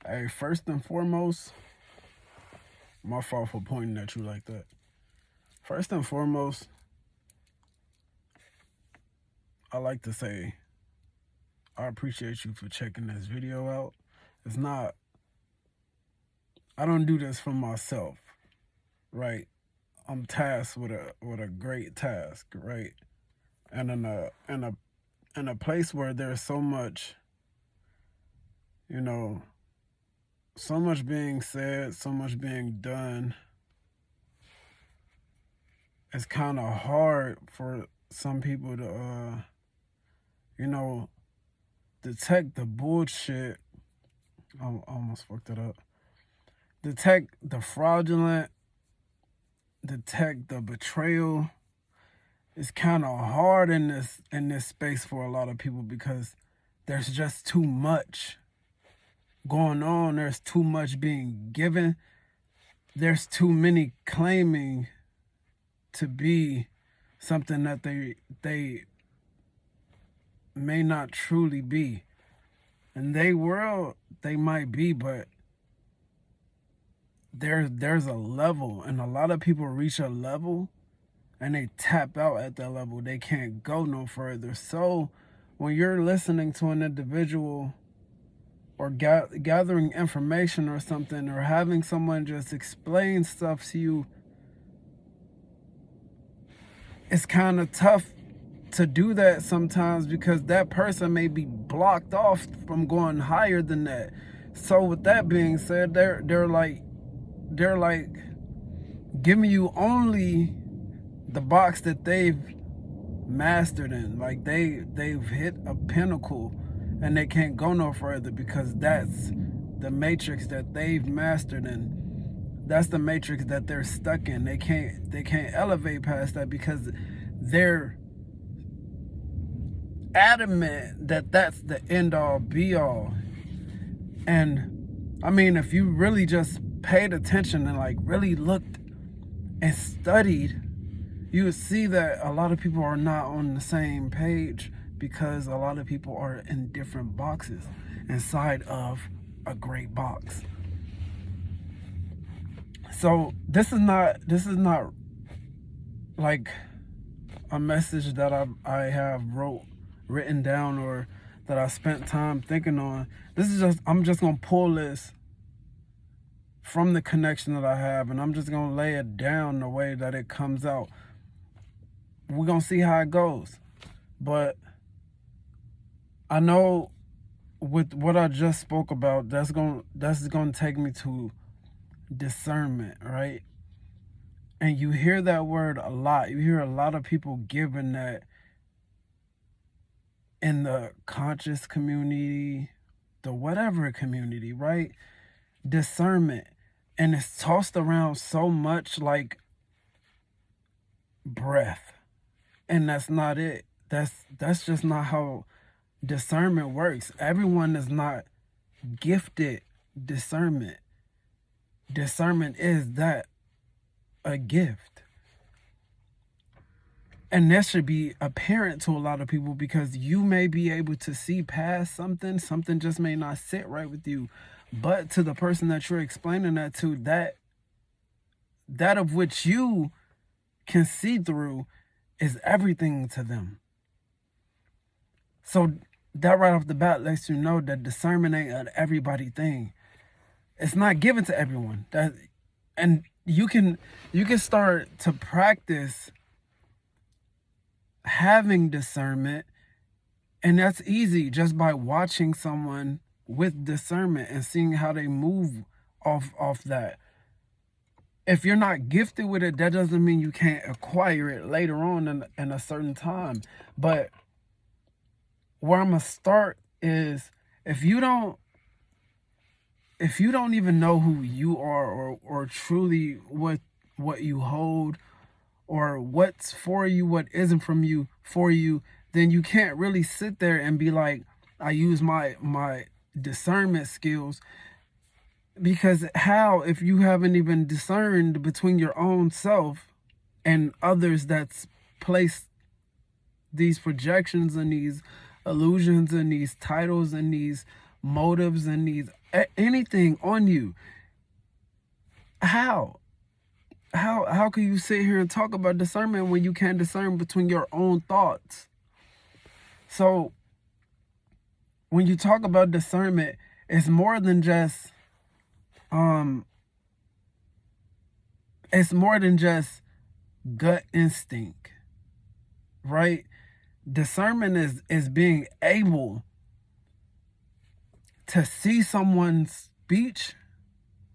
Hey, first and foremost, my fault for pointing at you like that. First and foremost, I like to say I appreciate you for checking this video out. It's not, I don't do this for myself, right? I'm tasked with a great task, right? And in a place where there's so much, you know, so much being said, so much being done, it's kind of hard for some people to, you know, detect the bullshit. I almost fucked it up. Detect the fraudulent, detect the betrayal. It's kind of hard in this space for a lot of people because there's just too much going on. There's too much being given. There's too many claiming to be something that they may not truly be. In their world, they might be, but there's a level, and a lot of people reach a level and they tap out at that level. They can't go no further. So when you're listening to an individual or gathering information or something, or having someone just explain stuff to you, it's kind of tough to do that sometimes because that person may be blocked off from going higher than that. So with that being said, they're like giving you only the box that they've mastered in. Like they've hit a pinnacle and they can't go no further because that's the matrix that they've mastered in. That's the matrix that they're stuck in. They can't elevate past that because they're adamant that that's the end all be all. And I mean, if you really just paid attention and like really looked and studied, you would see that a lot of people are not on the same page because a lot of people are in different boxes inside of a great box. So this is not like a message that I have written down or that I spent time thinking on. This is just, I'm just gonna pull this from the connection that I have, and I'm just gonna lay it down the way that it comes out. We're gonna see how it goes. But I know with what I just spoke about, that's gonna take me to discernment, right? And you hear that word a lot. You hear a lot of people giving that in the conscious community, the whatever community, right? Discernment. And it's tossed around so much like breath. And that's not it. That's just not how discernment works. Everyone is not gifted discernment. Discernment is that a gift. And that should be apparent to a lot of people because you may be able to see past something. Something just may not sit right with you. But to the person that you're explaining that to, that of which you can see through is everything to them. So that right off the bat lets you know that discernment ain't an everybody thing. It's not given to everyone. And you can start to practice having discernment, and that's easy just by watching someone with discernment and seeing how they move off that. If you're not gifted with it, that doesn't mean you can't acquire it later on in a certain time. But where I'm gonna start is if you don't even know who you are or truly what you hold or what's for you, what isn't from you for you, then you can't really sit there and be like, I use my discernment skills. Because how, if you haven't even discerned between your own self and others that's placed these projections and these illusions and these titles and these motives and these anything on you. How can you sit here and talk about discernment when you can't discern between your own thoughts? So when you talk about discernment, it's more than just gut instinct, right? Discernment is being able to see someone's speech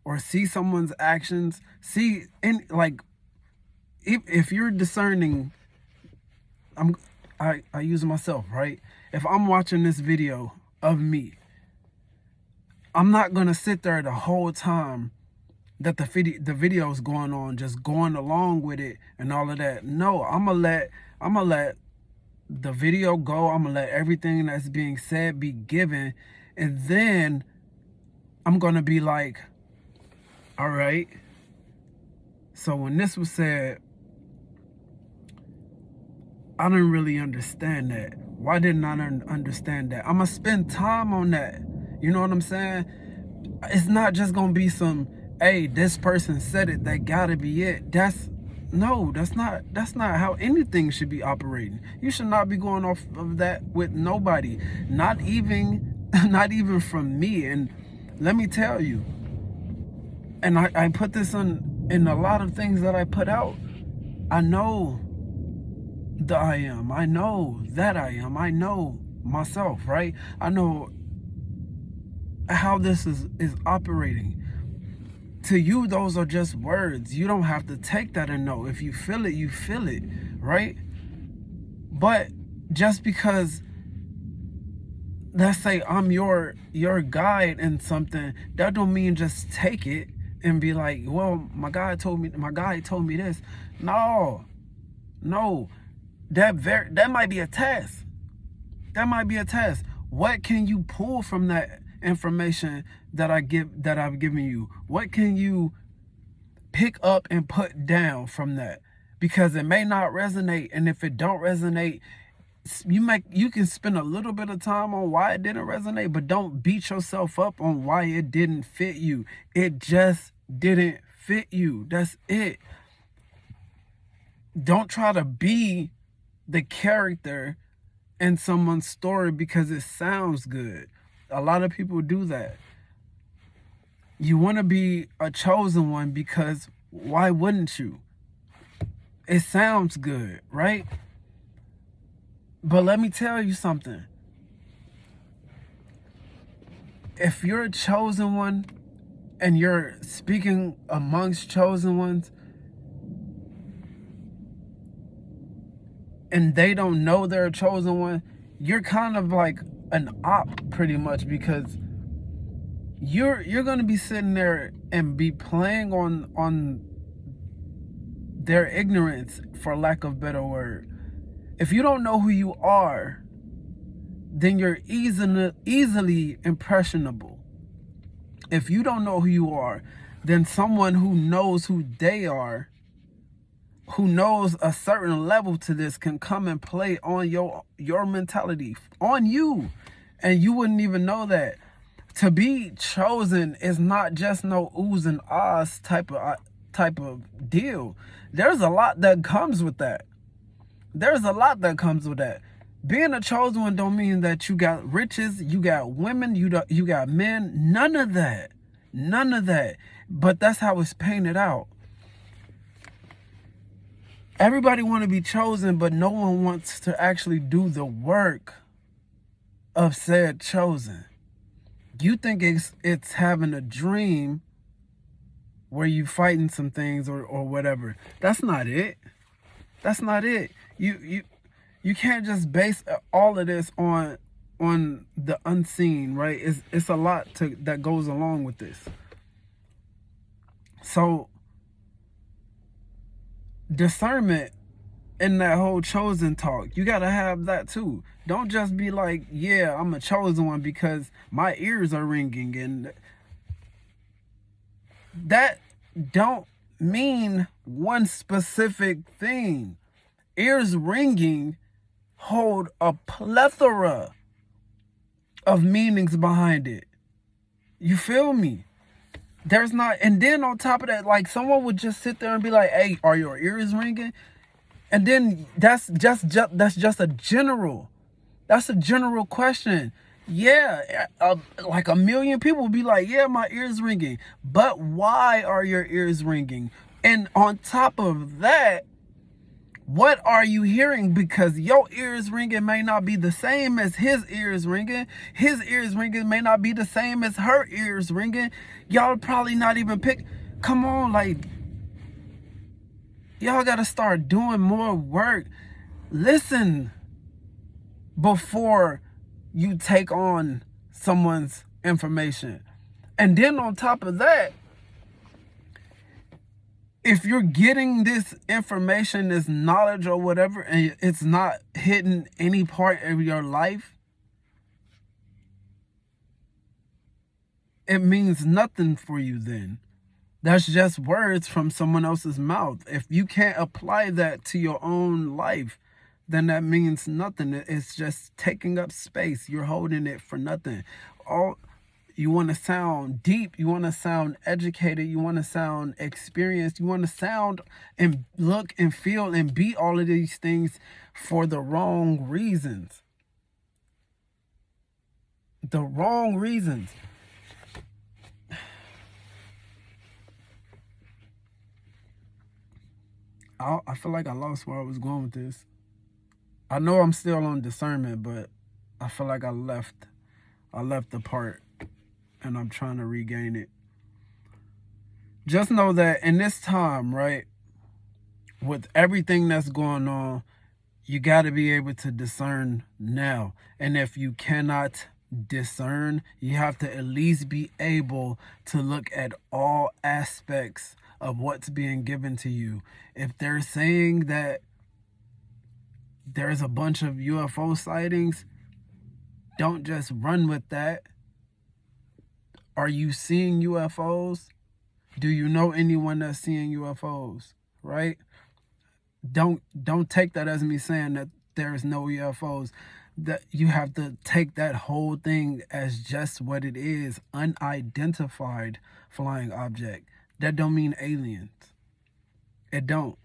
or see someone's actions, see in like if you're discerning, I use myself, right? If I'm watching this video of me, I'm not gonna sit there the whole time that the video is going on, just going along with it and all of that. No, I'm gonna let the video go. I'm gonna let everything that's being said be given, and then I'm gonna be like, all right. So when this was said, I didn't really understand that. Why didn't I understand that? I'm gonna spend time on that. You know what I'm saying? It's not just gonna be some, hey, this person said it, that gotta be it. That's not how anything should be operating. You should not be going off of that with nobody. Not even from me. And let me tell you, and I put this in a lot of things that I put out. I know the I am. I know that I am. I know myself, right? I know how this is operating. To you, those are just words. You don't have to take that and know. If you feel it, you feel it, right? But just because, let's say I'm your guide in something, that don't mean just take it and be like, well, my guy told me this. No. That might be a test. That might be a test. What can you pull from that information that I've given you? What can you pick up and put down from that? Because it may not resonate, and if it don't resonate, you can spend a little bit of time on why it didn't resonate, but don't beat yourself up on why it didn't fit you. It just didn't fit you. That's it. Don't try to be the character in someone's story because it sounds good. A lot of people do that. You want to be a chosen one because why wouldn't you? It sounds good, right? But let me tell you something. If you're a chosen one and you're speaking amongst chosen ones and they don't know they're a chosen one, you're kind of like an op pretty much, because you're going to be sitting there and be playing on their ignorance, for lack of a better word. If you don't know who you are, then you're easily impressionable. If you don't know who you are, then someone who knows who they are, who knows a certain level to this, can come and play on your mentality, on you, and you wouldn't even know that. To be chosen is not just no oohs and ahs type of deal. There's a lot that comes with that. Being a chosen one don't mean that you got riches, you got women, you got men. None of that. But that's how it's painted out. Everybody want to be chosen, but no one wants to actually do the work of said chosen. You think it's having a dream where you fighting some things or whatever. That's not it. You can't just base all of this on the unseen, right? It's a lot that goes along with this. So discernment in that whole chosen talk, you gotta have that too. Don't just be like, yeah, I'm a chosen one because my ears are ringing, and that don't mean one specific thing. Ears ringing hold a plethora of meanings behind it. You feel me? There's not, and then on top of that, like someone would just sit there and be like, "Hey, are your ears ringing?" And then that's just a general. That's a general question. Yeah, like a million people would be like, "Yeah, my ears ringing." But why are your ears ringing? And on top of that, what are you hearing? Because your ears ringing may not be the same as his ears ringing. His ears ringing may not be the same as her ears ringing. Y'all probably not even pick. Come on, like, y'all got to start doing more work. Listen before you take on someone's information. And then on top of that, if you're getting this information, this knowledge or whatever, and it's not hitting any part of your life, it means nothing for you then. That's just words from someone else's mouth. If you can't apply that to your own life, then that means nothing. It's just taking up space. You're holding it for nothing. You want to sound deep, you want to sound educated, you want to sound experienced, you want to sound and look and feel and be all of these things for the wrong reasons. The wrong reasons. I feel like I lost where I was going with this. I know I'm still on discernment, but I feel like I left the part and I'm trying to regain it. Just know that in this time, right, with everything that's going on, you got to be able to discern now. And if you cannot discern, you have to at least be able to look at all aspects of what's being given to you. If they're saying that there's a bunch of UFO sightings, don't just run with that. Are you seeing UFOs? Do you know anyone that's seeing UFOs? Right? Don't take that as me saying that there's no UFOs. That you have to take that whole thing as just what it is, unidentified flying object. That don't mean aliens. It don't.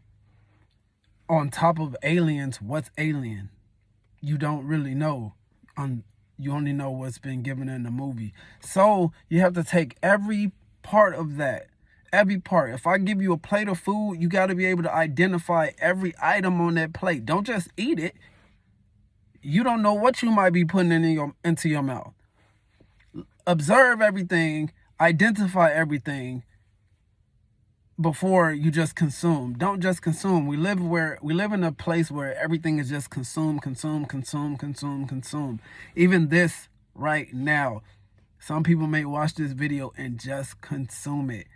On top of aliens, what's alien? You don't really know. You only know what's been given in the movie. So you have to take every part of that. Every part. If I give you a plate of food, you got to be able to identify every item on that plate. Don't just eat it. You don't know what you might be putting into your mouth. Observe everything, identify everything before you just consume. Don't just consume. We live in a place where everything is just consume. Even this right now, some people may watch this video and just consume it.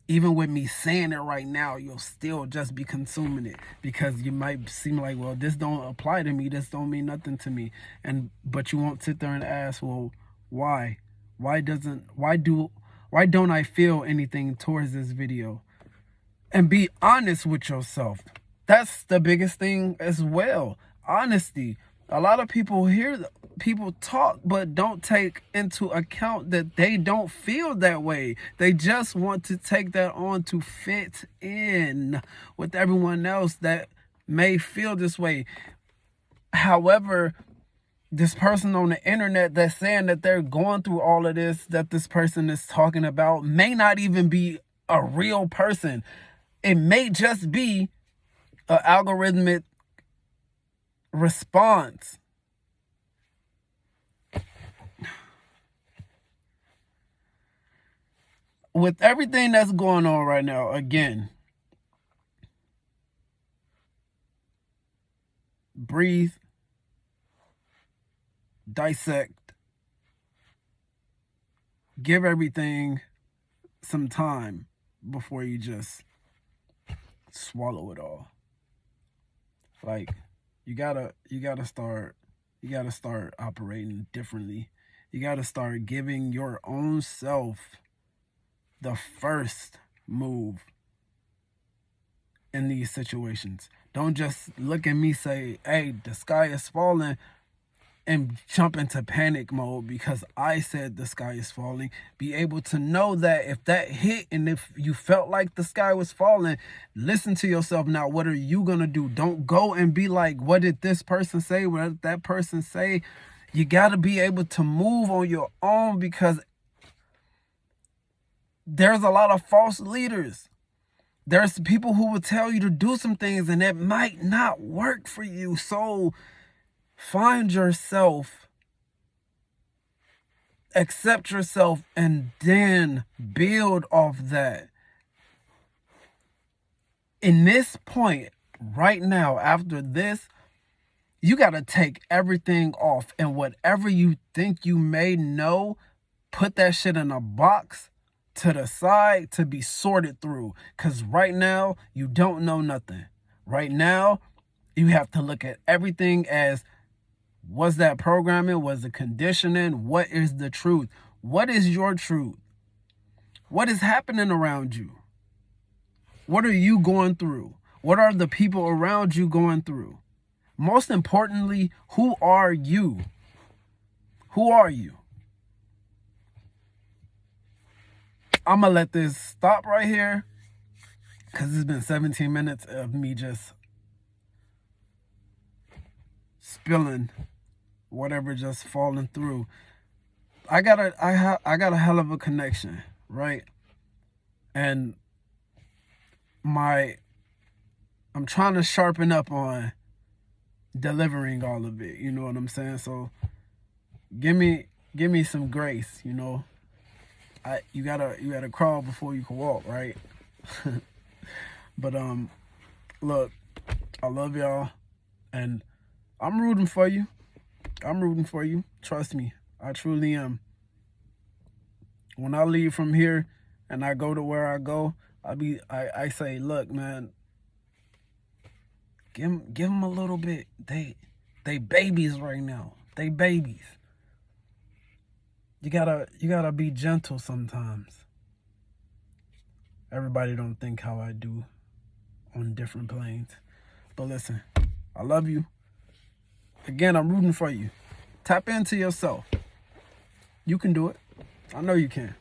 Even with me saying it right now, you'll still just be consuming it because you might seem like, well, this don't apply to me. This don't mean nothing to me. But you won't sit there and ask, well, why? Why don't I feel anything towards this video? And be honest with yourself. That's the biggest thing as well. Honesty. A lot of people hear people talk but don't take into account that they don't feel that way. They just want to take that on to fit in with everyone else that may feel this way. However, this person on the internet that's saying that they're going through all of this that this person is talking about may not even be a real person. It may just be an algorithmic response. With everything that's going on right now, again, breathe, dissect, give everything some time before you just swallow it all. Like, you gotta start operating differently. You gotta start giving your own self the first move in these situations. Don't just look at me say, hey, the sky is falling, and jump into panic mode because I said the sky is falling. Be able to know that if that hit and if you felt like the sky was falling, listen to yourself now. What are you going to do? Don't go and be like, what did this person say? What did that person say? You got to be able to move on your own because there's a lot of false leaders. There's people who will tell you to do some things and it might not work for you. So find yourself, accept yourself, and then build off that. In this point, right now, after this, you got to take everything off. And whatever you think you may know, put that shit in a box to the side to be sorted through. Because right now, you don't know nothing. Right now, you have to look at everything as, was that programming? Was it conditioning? What is the truth? What is your truth? What is happening around you? What are you going through? What are the people around you going through? Most importantly, who are you? Who are you? I'm going to let this stop right here because it's been 17 minutes of me just spilling whatever just falling through. I got a hell of a connection, right? And I'm trying to sharpen up on delivering all of it, you know what I'm saying? So give me some grace, you know. You gotta crawl before you can walk, right? But look, I love y'all and I'm rooting for you. I'm rooting for you. Trust me. I truly am. When I leave from here and I go to where I go, I say, look, man, give them a little bit. They babies right now. They babies. You gotta be gentle sometimes. Everybody don't think how I do on different planes. But listen, I love you. Again, I'm rooting for you. Tap into yourself. You can do it. I know you can.